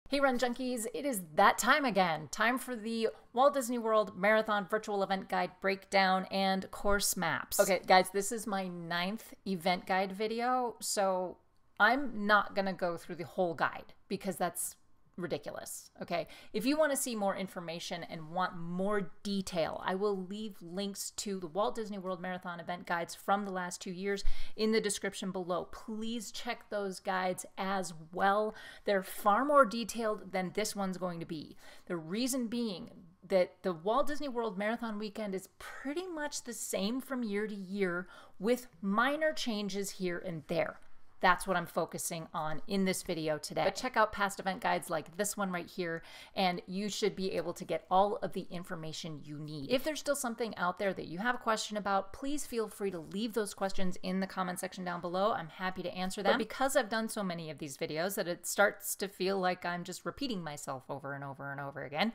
Hey Run Junkies, it is that time again. Time for the Walt Disney World Marathon Virtual Event Guide breakdown and course maps. Okay guys, this is my 9th event guide video, so I'm not gonna go through the whole guide because that's ridiculous, okay? If you want to see more information and want more detail, I will leave links to the Walt Disney World Marathon event guides from the last 2 years in the description below. Please check those guides as well. They're far more detailed than this one's going to be. The reason being that the Walt Disney World Marathon weekend is pretty much the same from year to year with minor changes here and there. That's what I'm focusing on in this video today. But check out past event guides like this one right here, and you should be able to get all of the information you need. If there's still something out there that you have a question about, please feel free to leave those questions in the comment section down below. I'm happy to answer them. But because I've done so many of these videos that it starts to feel like I'm just repeating myself over and over and over again,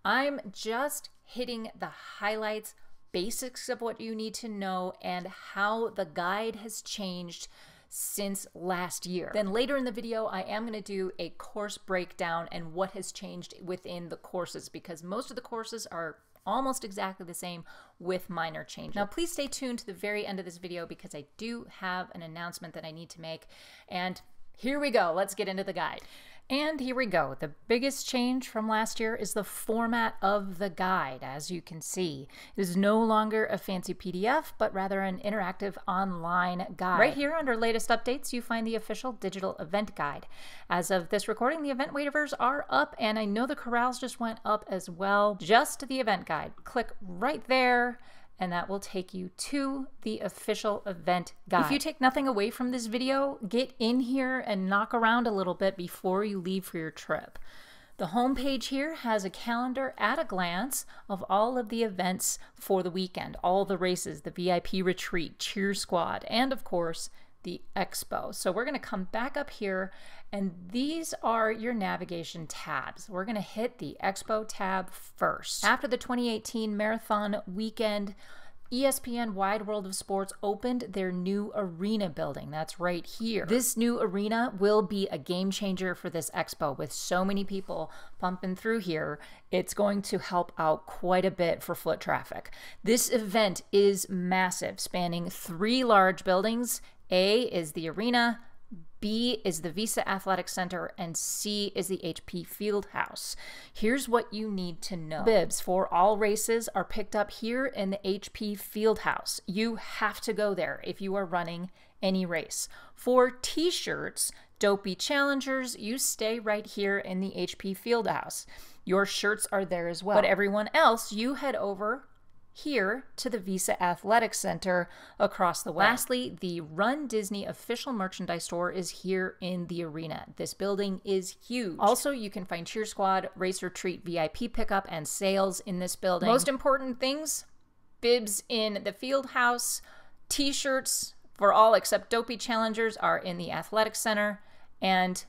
I'm just hitting the highlights, basics of what you need to know, and how the guide has changed since last year. Then later in the video, I am going to do a course breakdown and what has changed within the courses, because most of the courses are almost exactly the same with minor changes. Now, please stay tuned to the very end of this video because I do have an announcement that I need to make. And here we go. Let's get into the guide. And here we go. The biggest change from last year is the format of the guide. As you can see, it is no longer a fancy PDF, but rather an interactive online guide. Right here under latest updates, you find the official digital event guide. As of this recording, the event waivers are up, and I know the corrals just went up as well. Just the event guide. Click right there, and that will take you to the official event guide. If you take nothing away from this video, get in here and knock around a little bit before you leave for your trip. The homepage here has a calendar at a glance of all of the events for the weekend, all the races, the VIP retreat, cheer squad, and of course, the expo. So we're going to come back up here, and these are your navigation tabs. We're going to hit the expo tab first. After the 2018 marathon weekend, ESPN Wide World of Sports opened their new arena building. That's right here. This new arena will be a game changer for this expo. With so many people pumping through here, it's going to help out quite a bit for foot traffic. This event is massive, spanning 3 large buildings. A is the arena, B is the Visa Athletic Center, and C is the HP Fieldhouse. Here's what you need to know. Bibs for all races are picked up here in the HP Fieldhouse. You have to go there if you are running any race. For t-shirts, Dopey Challengers, you stay right here in the HP Fieldhouse. Your shirts are there as well. But everyone else, you head over here to the Visa Athletic Center across the way. Lastly, the Run Disney official merchandise store is here in the arena. This building is huge. Also, you can find Cheer Squad, Race Retreat, VIP pickup, and sales in this building. Most important things, bibs in the field house, t-shirts for all except Dopey Challengers are in the Athletic Center, and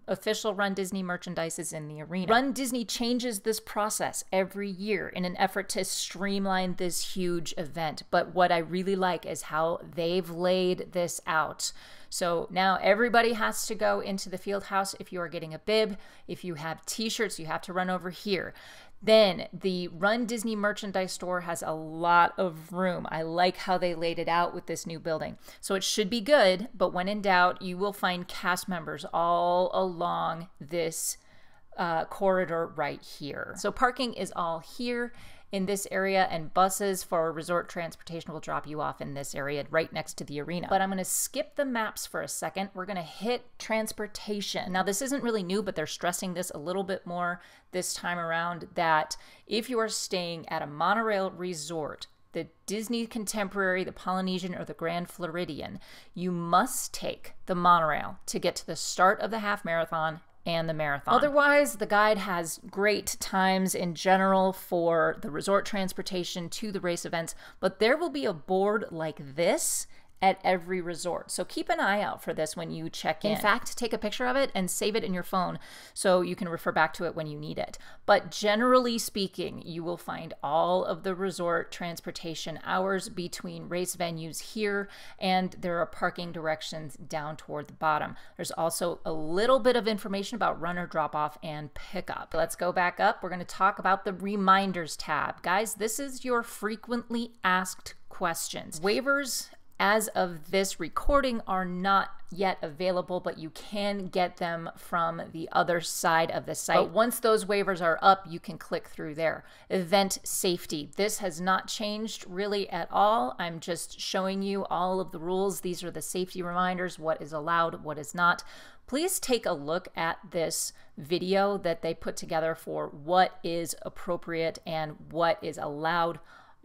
official Run Disney merchandise is in the arena. Run Disney changes this process every year in an effort to streamline this huge event. But what I really like is how they've laid this out. So now everybody has to go into the field house if you are getting a bib. If you have t-shirts, you have to run over here. Then the Run Disney merchandise store has a lot of room. I like how they laid it out with this new building. So it should be good, but when in doubt, you will find cast members all along this corridor right here. So parking is all here in this area, and buses for resort transportation will drop you off in this area right next to the arena. But I'm going to skip the maps for a second. We're going to hit transportation. Now, this isn't really new, but they're stressing this a little bit more this time around, that if you are staying at a monorail resort, the Disney Contemporary, the Polynesian, or the Grand Floridian, you must take the monorail to get to the start of the half marathon and the marathon. Otherwise, the guide has great times in general for the resort transportation to the race events, but there will be a board like this at every resort. So keep an eye out for this when you check in. In fact, take a picture of it and save it in your phone so you can refer back to it when you need it. But generally speaking, you will find all of the resort transportation hours between race venues here, and there are parking directions down toward the bottom. There's also a little bit of information about runner drop-off and pickup. Let's go back up. We're going to talk about the reminders tab. Guys, this is your frequently asked questions. Waivers, as of this recording, are not yet available, but you can get them from the other side of the site. But once those waivers are up, you can click through there. Event safety. This has not changed really at all. I'm just showing you all of the rules. These are the safety reminders, what is allowed, what is not. Please take a look at this video that they put together for what is appropriate and what is allowed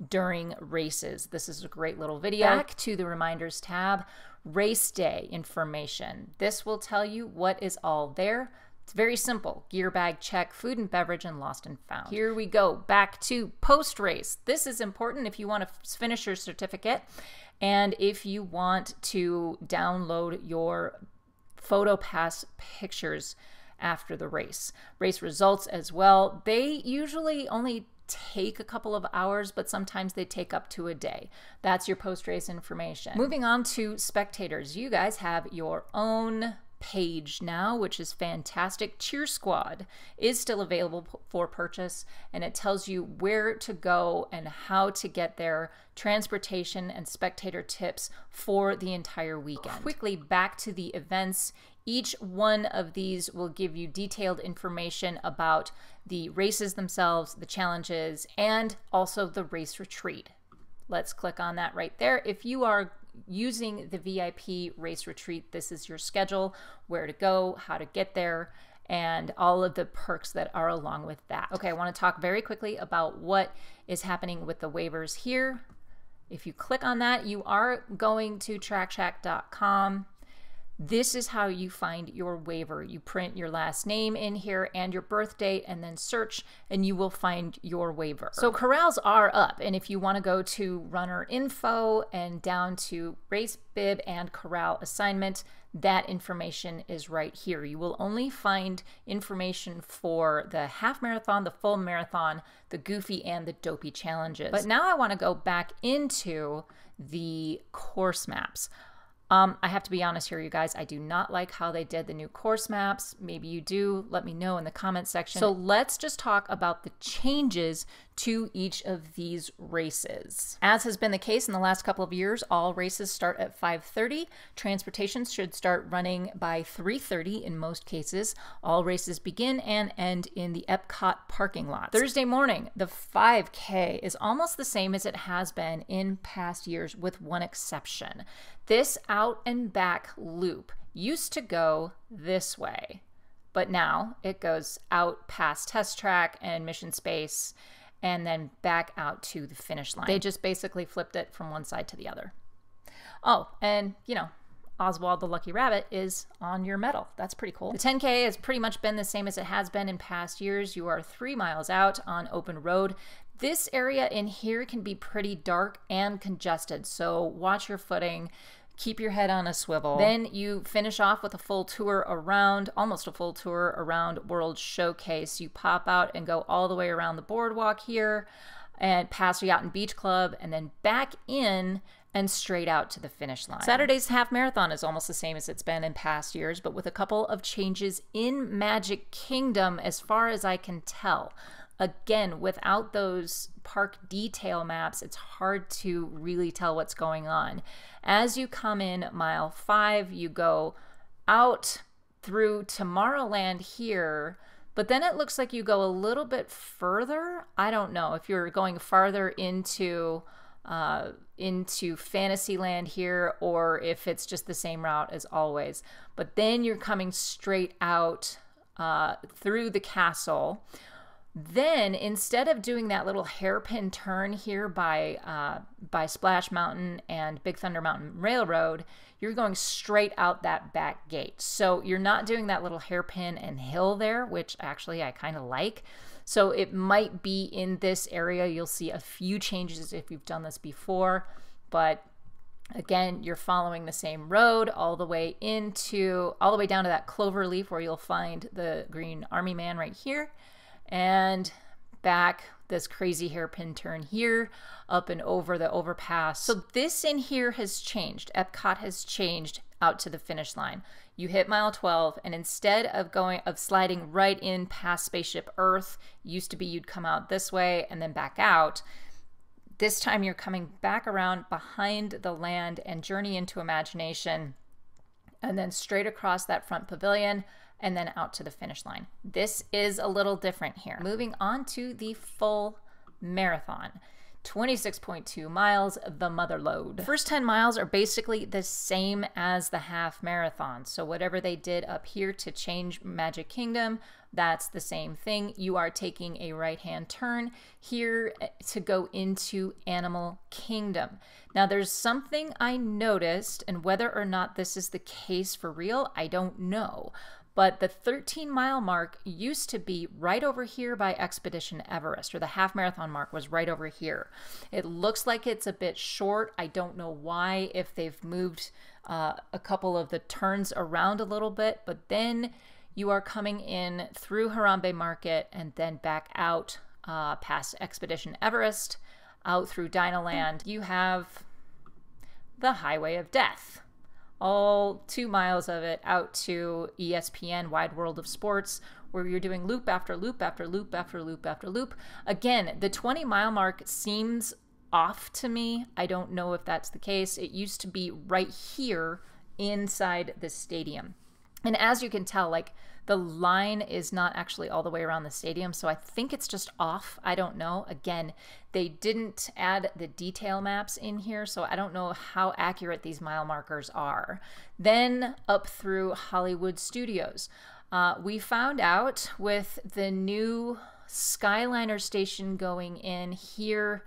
during races. This is a great little video. Back to the reminders tab, race day information. This will tell you what is all there. It's very simple. Gear bag check, food and beverage, and lost and found. Here we go. Back to post race. This is important if you want to finish your certificate and if you want to download your PhotoPass pictures after the race. Race results as well. They usually only take a couple of hours, but sometimes they take up to a day. That's your post-race information. Moving on to spectators. You guys have your own page now, which is fantastic. Cheer Squad is still available for purchase, and it tells you where to go and how to get there, transportation and spectator tips for the entire weekend. Quickly back to the events. Each one of these will give you detailed information about the races themselves, the challenges, and also the race retreat. Let's click on that right there. If you are using the VIP race retreat, this is your schedule, where to go, how to get there, and all of the perks that are along with that. Okay, I want to talk very quickly about what is happening with the waivers here. If you click on that, you are going to trackshack.com. This is how you find your waiver. You print your last name in here and your birth date and then search and you will find your waiver. So corrals are up, and if you want to go to runner info and down to race bib and corral assignment, that information is right here. You will only find information for the half marathon, the full marathon, the goofy, and the dopey challenges. But now I want to go back into the course maps. I have to be honest here, you guys. I do not like how they did the new course maps. Maybe you do. Let me know in the comment section. So let's just talk about the changes to each of these races. As has been the case in the last couple of years, all races start at 5:30. Transportation should start running by 3:30 in most cases. All races begin and end in the Epcot parking lot. Thursday morning, the 5K is almost the same as it has been in past years with one exception. This out and back loop used to go this way, but now it goes out past Test Track and Mission Space and then back out to the finish line. They just basically flipped it from one side to the other. Oh, and you know, Oswald the Lucky Rabbit is on your medal. That's pretty cool. The 10K has pretty much been the same as it has been in past years. You are 3 miles out on open road. This area in here can be pretty dark and congested, so watch your footing. Keep your head on a swivel. Then you finish off with a full tour around, almost a full tour around World Showcase. You pop out and go all the way around the boardwalk here and past Yacht and Beach Club and then back in and straight out to the finish line. Saturday's half marathon is almost the same as it's been in past years, but with a couple of changes in Magic Kingdom as far as I can tell. Again, without those park detail maps, it's hard to really tell what's going on. As you come in mile 5, you go out through Tomorrowland here, but then it looks like you go a little bit further. I don't know if you're going farther into Fantasyland here or if it's just the same route as always. But then you're coming straight out through the castle. Then, instead of doing that little hairpin turn here by Splash Mountain and Big Thunder Mountain Railroad, you're going straight out that back gate. So you're not doing that little hairpin and hill there, which actually I kind of like. So it might be in this area. You'll see a few changes if you've done this before, but Again, you're following the same road all the way down to that clover leaf where you'll find the green army man right here, and back this crazy hairpin turn here, up and over the overpass. So this in here has changed. Epcot has changed out to the finish line. You hit mile 12, and instead of sliding right in past Spaceship Earth, used to be you'd come out this way and then back out. This time you're coming back around behind the land and journey into imagination, and then straight across that front pavilion and then out to the finish line. This is a little different here. Moving on to the full marathon. 26.2 miles, the mother load. The first 10 miles are basically the same as the half marathon. So whatever they did up here to change Magic Kingdom, that's the same thing. You are taking a right-hand turn here to go into Animal Kingdom. Now there's something I noticed, and whether or not this is the case for real, I don't know. But the 13-mile mark used to be right over here by Expedition Everest, or the half marathon mark was right over here. It looks like it's a bit short. I don't know why, if they've moved a couple of the turns around a little bit, but then you are coming in through Harambe Market and then back out past Expedition Everest, out through Dinoland. You have the Highway of Death. All 2 miles of it out to ESPN Wide World of Sports, where you're doing loop after loop after loop after loop after loop. Again, the 20-mile mark seems off to me. I don't know if that's the case. It used to be right here inside the stadium. And as you can tell, like, the line is not actually all the way around the stadium, so I think it's just off. I don't know. Again, they didn't add the detail maps in here, so I don't know how accurate these mile markers are. Then up through Hollywood Studios. We found out with the new Skyliner station going in here,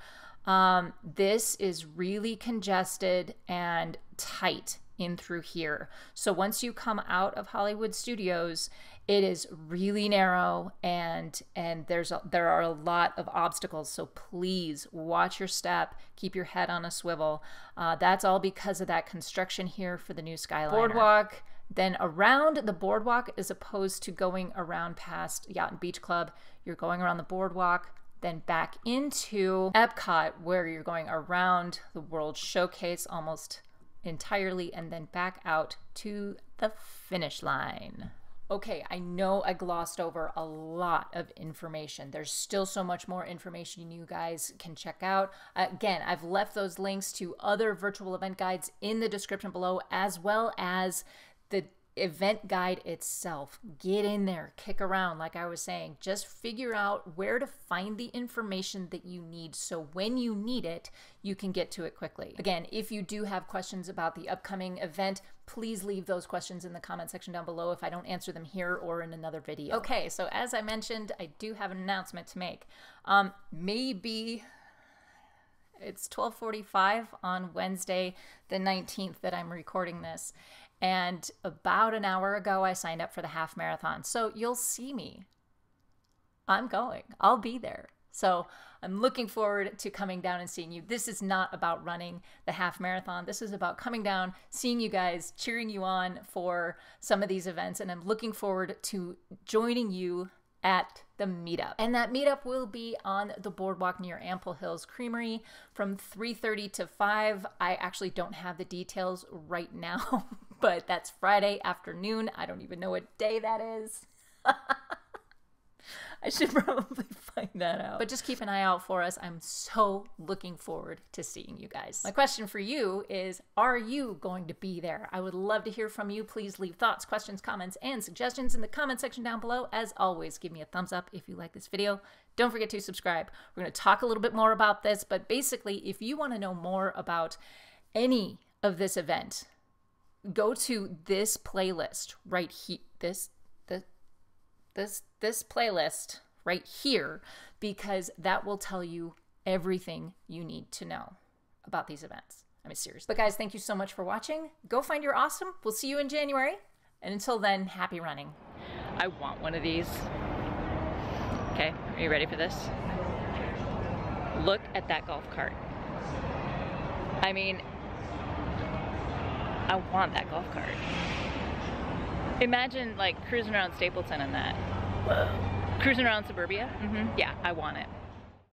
this is really congested and tight in through here. So once you come out of Hollywood Studios, it is really narrow, and there are a lot of obstacles. So please watch your step, keep your head on a swivel. That's all because of that construction here for the new Skyliner. Boardwalk, then around the boardwalk, as opposed to going around past Yacht and Beach Club, you're going around the boardwalk, then back into Epcot, where you're going around the World Showcase almost entirely, and then back out to the finish line. Okay, I know I glossed over a lot of information. There's still so much more information you guys can check out. Again, I've left those links to other virtual event guides in the description below, as well as the event guide itself. Get in there, kick around, like I was saying. Just figure out where to find the information that you need, so when you need it, you can get to it quickly. Again, if you do have questions about the upcoming event, please leave those questions in the comment section down below if I don't answer them here or in another video. Okay, so as I mentioned, I do have an announcement to make. Maybe it's 12:45 on Wednesday the 19th that I'm recording this. And about an hour ago, I signed up for the half marathon. So you'll see me. I'm going. I'll be there. So I'm looking forward to coming down and seeing you. This is not about running the half marathon. This is about coming down, seeing you guys, cheering you on for some of these events. And I'm looking forward to joining you at the meetup. And that meetup will be on the boardwalk near Ample Hills Creamery from 3:30 to 5. I actually don't have the details right now, but that's Friday afternoon. I don't even know what day that is. I should probably find that out. But just keep an eye out for us. I'm so looking forward to seeing you guys. My question for you is, are you going to be there? I would love to hear from you. Please leave thoughts, questions, comments, and suggestions in the comment section down below. As always, give me a thumbs up if you like this video. Don't forget to subscribe. We're going to talk a little bit more about this, but basically, if you want to know more about any of this event, go to this playlist right here. This playlist right here, because that will tell you everything you need to know about these events. I mean, seriously. But guys, thank you so much for watching. Go find your awesome. We'll see you in January. And until then, happy running. I want one of these. Okay, are you ready for this? Look at that golf cart. I mean, I want that golf cart. Imagine like cruising around Stapleton in that. Whoa. Cruising around Suburbia? Mm-hmm. Yeah, I want it.